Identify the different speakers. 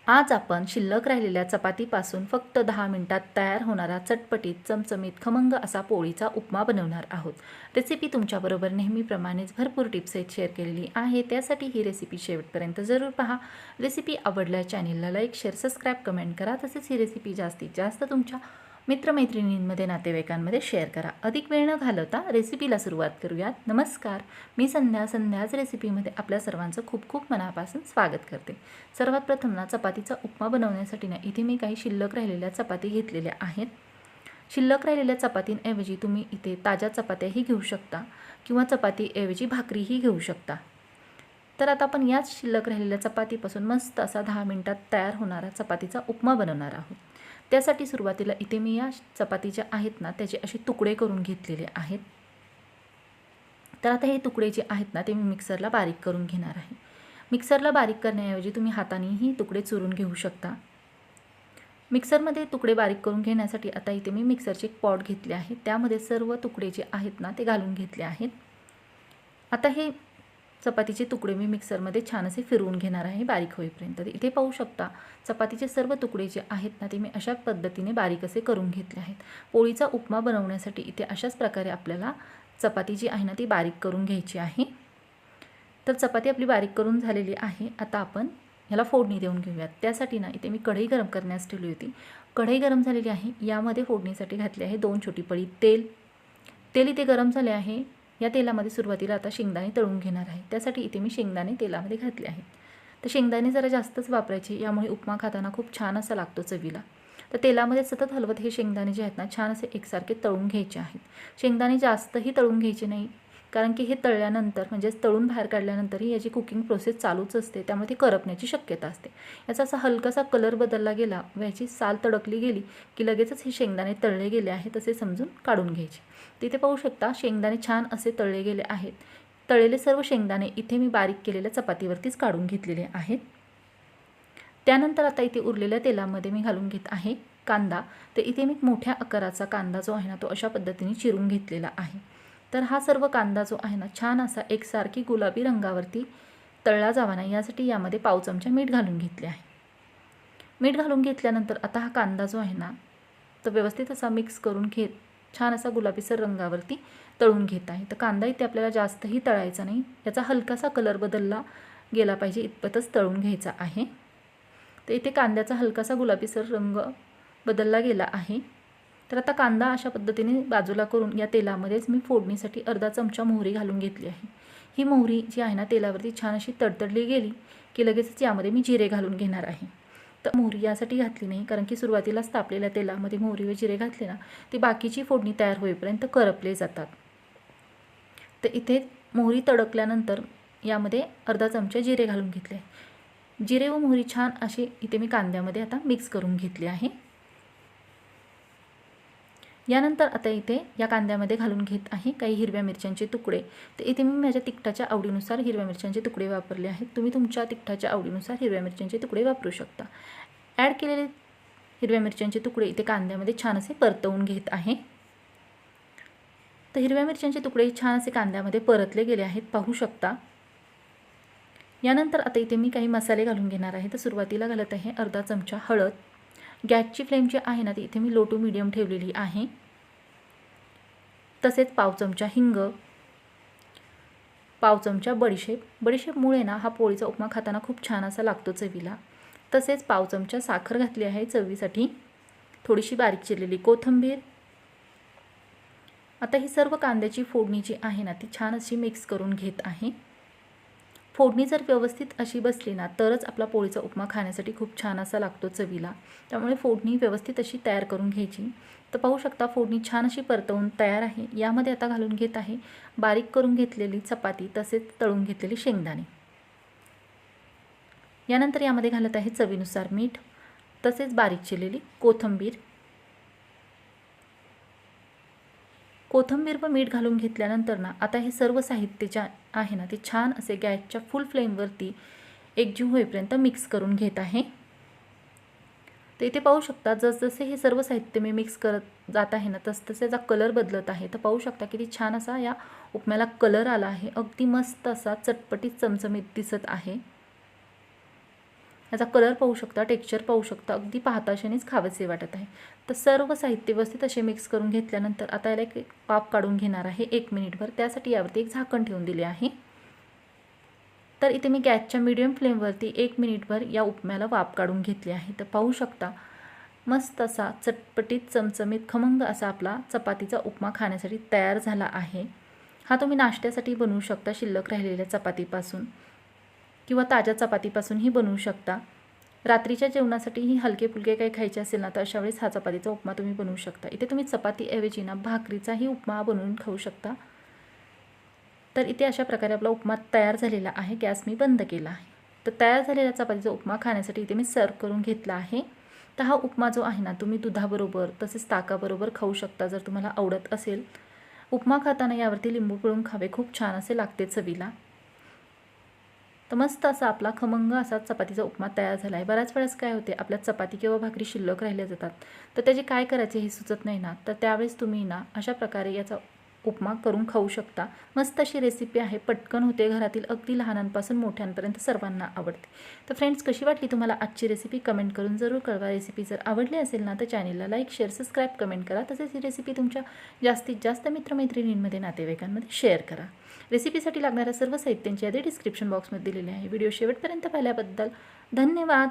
Speaker 1: आज आपण शिल्लक राहिलेल्या चपातीपासून फक्त 10 मिनिटात तयार होणारा चटपटीत चमचमीत खमंग असा पोळीचा उपमा बनवणार आहोत। रेसिपी तुमच्याबरोबर नेहमीप्रमाणेच भरपूर टिप्स शेअर केलेली आहे, त्यासाठी ही रेसिपी शेवटपर्यंत जरूर पहा। रेसिपी आवडल्यास चॅनलला लाईक, शेअर, सबस्क्राईब, कमेंट करा। तसेच ही रेसिपी जास्तीत जास्त तुमच्या मित्रमैत्रिणींमध्ये, नातेवाईकांमध्ये शेअर करा। अधिक वेळ न घालवता रेसिपीला सुरुवात करूयात। नमस्कार, मी संध्याच रेसिपीमध्ये आपल्या सर्वांचं खूप खूप मनापासून स्वागत करते। सर्वात प्रथम ना चपातीचा उपमा बनवण्यासाठी ना इथे मी काही शिल्लक राहिलेल्या चपाती घेतलेल्या आहेत। शिल्लक राहिलेल्या चपातींऐवजी तुम्ही इथे ताज्या चपात्याही घेऊ शकता किंवा चपातीऐवजी भाकरीही घेऊ शकता। तर आता आपण याच शिल्लक राहिलेल्या चपातीपासून मस्त असा 10 मिनिटात तयार होणारा चपातीचा उपमा बनवणार आहोत। त्यासाठी सुरुवातीला इथे मी या चपातीच्या आहेत ना त्याचे असे तुकडे करून घेतलेले आहेत। तर आता हे तुकडे जे आहेत ना ते मी मिक्सरला बारीक करून घेणार आहे। मिक्सरला बारीक करण्याऐवजी तुम्ही हातानेही तुकडे चुरून घेऊ शकता। मिक्सरमध्ये तुकडे बारीक करून घेण्यासाठी आता इथे मी मिक्सरचे एक पॉट घेतले आहे, त्यामध्ये सर्व तुकडे जे आहेत ना ते घालून घेतले आहेत। आता हे चपातीचे तुकडे मी मिक्सरमध्ये छान असे फिरवून घेणार आहे बारीक होईपर्यंत। इथे पाहू शकता चपातीचे सर्व तुकडे जे आहेत ना ते मी अशा पद्धतीने बारीक असे करून घेतले आहेत। पोळीचा उपमा बनवण्यासाठी इथे अशाच प्रकारे आपल्याला चपाती जी आहे ना ती बारीक करून घ्यायची आहे। तर चपाती आपली बारीक करून झालेली आहे। आता आपण ह्याला फोडणी देऊन घेऊयात। त्यासाठी ना इथे मी कढई गरम करण्यास ठेवली होती। कढई गरम झालेली आहे, यामध्ये फोडणीसाठी घातले आहे 2 छोटी पळी तेल। तेल इथे गरम झाले आहे। या तेलामध्ये सुरुवातीला आता शेंगदाणे तळून घेणार आहे, त्यासाठी इथे मी शेंगदाणे तेलामध्ये घातले आहेत। तर शेंगदाणे जरा जास्तच वापरायचे, यामुळे उपमा खाताना खूप छान असा लागतो चवीला। तर तेलामध्ये सतत हलवत हे शेंगदाणे जे आहेत ना छान असे एकसारखे तळून घ्यायचे आहेत। शेंगदाणे जास्तही तळून घ्यायचे नाही, कारण की हे तळल्यानंतर म्हणजेच तळून बाहेर काढल्यानंतरही याची कुकिंग प्रोसेस चालूच असते, त्यामुळे ती करपण्याची शक्यता असते। याचा असा हलकासा कलर बदलला गेला व याची साल तडकली गेली की लगेचच हे शेंगदाणे तळले गेले आहेत असे समजून काढून घ्यायचे। तिथे पाहू शकता शेंगदाणे छान असे तळले गेले आहेत। तळलेले सर्व शेंगदाणे इथे मी बारीक केलेल्या चपातीवरतीच काढून घेतलेले आहेत। त्यानंतर आता इथे उरलेल्या तेलामध्ये मी घालून घेत आहे कांदा। तर इथे मी मोठ्या आकाराचा कांदा जो आहे ना तो अशा पद्धतीने चिरून घेतलेला आहे। तर हा सर्व कांदा जो आहे ना छान असा एकसारखी गुलाबी रंगावरती तळला जावा ना यासाठी यामध्ये पाव चमचा मीठ घालून घेतले आहे। मीठ घालून घेतल्यानंतर आता हा कांदा जो आहे ना तो व्यवस्थित असा मिक्स करून घेत छान असा गुलाबीसर रंगावरती तळून घेत आहे। तर कांदा इथे आपल्याला जास्तही तळायचा नाही, याचा हलकासा कलर बदलला गेला पाहिजे इतपतच तळून घ्यायचा आहे। तर इथे कांद्याचा हलकासा गुलाबीसर रंग बदलला गेला आहे। तर आता कांदा अशा पद्धतीने बाजूला करून या तेलामध्येच मी फोडणीसाठी अर्धा चमचा मोहरी घालून घेतली आहे। ही मोहरी जी आहे ना तेलावरती छान अशी तडतडली गेली की लगेचच यामध्ये मी जिरे घालून घेणार आहे। तर मोहरी यासाठी घातली नाही कारण की सुरुवातीलाच तापलेल्या तेलामध्ये मोहरी व जिरे घातले ना ती बाकीची फोडणी तयार होईपर्यंत करपले जातात। तर इथे मोहरी तडकल्यानंतर यामध्ये अर्धा चमचा जिरे घालून घेतले। जिरे व मोहरी छान अशी इथे मी कांद्यामध्ये आता मिक्स करून घेतली आहे। यानंतर आता इथे या कांद्यामध्ये घालून घेत आहे काही हिरव्या मिरच्यांचे तुकडे। तर इथे मी माझ्या तिखटाच्या आवडीनुसार हिरव्या मिरच्यांचे तुकडे वापरले आहेत, तुम्ही तुमच्या तिखटाच्या आवडीनुसार हिरव्या मिरच्यांचे तुकडे वापरू शकता। ॲड केलेले हिरव्या मिरच्यांचे तुकडे इथे कांद्यामध्ये छान असे परतवून घेत आहे। तर हिरव्या मिरच्यांचे तुकडे छान असे कांद्यामध्ये परतले गेले आहेत, पाहू शकता। यानंतर आता इथे मी काही मसाले घालून घेणार आहे। तर सुरुवातीला घालत आहे अर्धा चमचा हळद। गॅसची फ्लेम जी आहे ना ती इथे मी लो टू मीडियम ठेवलेली आहे। तसेच पाव चमचा हिंग, पाव चमचा बडीशेप। बडीशेपमुळे ना हा पोळीचा उपमा खाताना खूप छान असा लागतो चवीला। तसेच पाव चमचा साखर घातली आहे चवीसाठी। थोडीशी बारीक चिरलेली कोथिंबीर। आता ही सर्व कांद्याची फोडणी जी आहे ना ती छान अशी मिक्स करून घेत आहे। फोडणी जर व्यवस्थित अशी बसली ना तरच आपला पोळीचा उपमा खाण्यासाठी खूप छान असा लागतो चवीला, त्यामुळे फोडणी व्यवस्थित अशी तयार करून घ्यायची। तर पाहू शकता फोडणी छान अशी परतवून तयार आहे। यामध्ये आता घालून घेत आहे बारीक करून घेतलेली चपाती तसेच तळून घेतलेली शेंगदाणे। यानंतर यामध्ये घालत आहे चवीनुसार मीठ तसेच बारीक चिरलेली कोथिंबीर। कोथिंबीर व मीठ घालून घेतल्यानंतर ना आता हे सर्व साहित्य जे आहे ना ते छान असे गॅसच्या फुल फ्लेमवरती एकजीव होईपर्यंत मिक्स करून घेत आहे। तर इथे पाहू शकता जसजसे हे सर्व साहित्य मी मिक्स करत जात आहे ना तसतसे याचा कलर बदलत आहे। तर पाहू शकता किती छान असा या उपम्याला कलर आला आहे, अगदी मस्त असा चटपटीत चमचमीत दिसत आहे। ह्याचा कलर पाहू शकता, टेक्स्चर पाहू शकता, अगदी पाहताक्षणीच खावेसे वाटत आहे. तर सर्व साहित्य व्यवस्थित असे मिक्स करून घेतल्यानंतर आता याला एक वाफ काढून घेणार आहे 1 मिनिटभर. त्यासाठी यावरती एक झाकण ठेवून दिले आहे. तर इथे मी गॅसच्या मीडियम फ्लेमवरती 1 मिनिटभर या उपम्याला वाफ काढून घेतली आहे. तर पाहू शकता मस्त असा चटपटीत चमचमीत खमंग असा आपला चपातीचा उपमा खाण्यासाठी तयार झाला आहे. हा तुम्ही नाश्त्यासाठी बनवू शकता, शिल्लक राहिलेल्या चपातीपासून किंवा ताज्या चपातीपासूनही बनवू शकता. रात्रीच्या जेवणासाठीही हलके फुलके काही खायचे असेल ना, तर अशा वेळेस हा चपातीचा उपमा तुम्ही बनवू शकता. इथे तुम्ही चपातीऐवजी ना भाकरीचाही उपमा बनवून खाऊ शकता. तर इथे अशा प्रकारे आपला उपमा तयार झालेला आहे. गॅस मी बंद केला आहे. तर तयार झालेला चपातीचा उपमा खाण्यासाठी इथे मी सर्व करून घेतला आहे. तर हा उपमा जो आहे ना, तुम्ही दुधाबरोबर तसेच ताकाबरोबर खाऊ शकता जर तुम्हाला आवडत असेल. उपमा खाताना यावरती लिंबू पिळून खावे, खूप छान असे लागते चवीला. तर मस्त असा आपला खमंग असा चपातीचा उपमा तयार झाला आहे. बऱ्याच वेळेस काय होते, आपल्या चपाती किंवा भाकरी शिल्लक राहिल्या जातात, तर त्याचे काय करायचे हे सुचत नाही ना, तर त्यावेळेस तुम्ही ना अशा प्रकारे याचा उपमा करून खाऊ शकता. मस्त अशी रेसिपी आहे, पटकन होते, घरातील अगदी लहानांपासून मोठ्यांपर्यंत सर्वांना आवडते. तर फ्रेंड्स, कशी वाटली तुम्हाला आजची रेसिपी कमेंट करून जरूर कळवा. रेसिपी जर आवडली असेल ना, तर चॅनलला लाईक, शेअर, सबस्क्राईब, कमेंट करा. तसेच ही रेसिपी तुमच्या जास्तीत जास्त मित्रमैत्रिणींमध्ये, नातेवाईकांमध्ये शेअर करा. रेसिपीसाठी लागणाऱ्या सर्व साहित्यांची यादी डिस्क्रिप्शन बॉक्समध्ये दिलेली आहे. व्हिडिओ शेवटपर्यंत पाहिल्याबद्दल धन्यवाद.